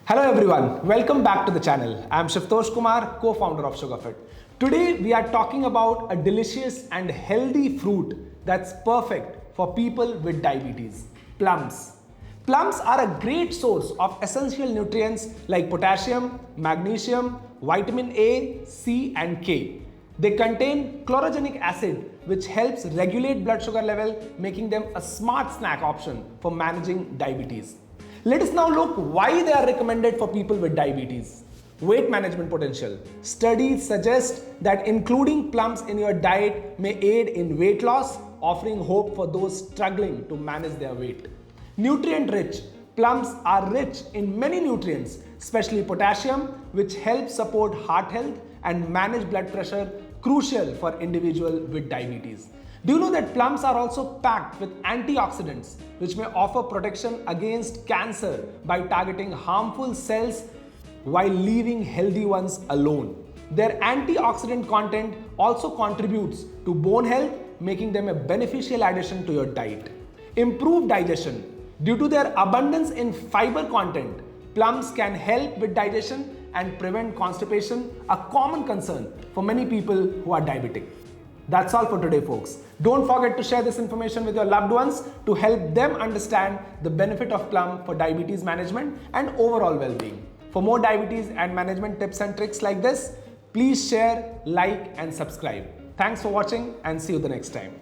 Hello everyone, welcome back to the channel. I am Shivtosh Kumar, co-founder of Sugarfit. Today we are talking about a delicious and healthy fruit that's perfect for people with diabetes, plums. Plums are a great source of essential nutrients like potassium, magnesium, vitamin A, C and K. They contain chlorogenic acid which helps regulate blood sugar level, making them a smart snack option for managing diabetes. Let us now look why they are recommended for people with diabetes. Weight management potential. Studies suggest that including plums in your diet may aid in weight loss, offering hope for those struggling to manage their weight. Nutrient rich. Plums are rich in many nutrients, especially potassium, which helps support heart health and manage blood pressure, crucial for individuals with diabetes. Do you know that plums are also packed with antioxidants, which may offer protection against cancer by targeting harmful cells while leaving healthy ones alone? Their antioxidant content also contributes to bone health, making them a beneficial addition to your diet. Improved digestion. Due to their abundance in fiber content, plums can help with digestion and prevent constipation, a common concern for many people who are diabetic. That's all for today, folks. Don't forget to share this information with your loved ones to help them understand the benefit of plum for diabetes management and overall well-being. For more diabetes and management tips and tricks like this, please share, like and subscribe. Thanks for watching and see you the next time.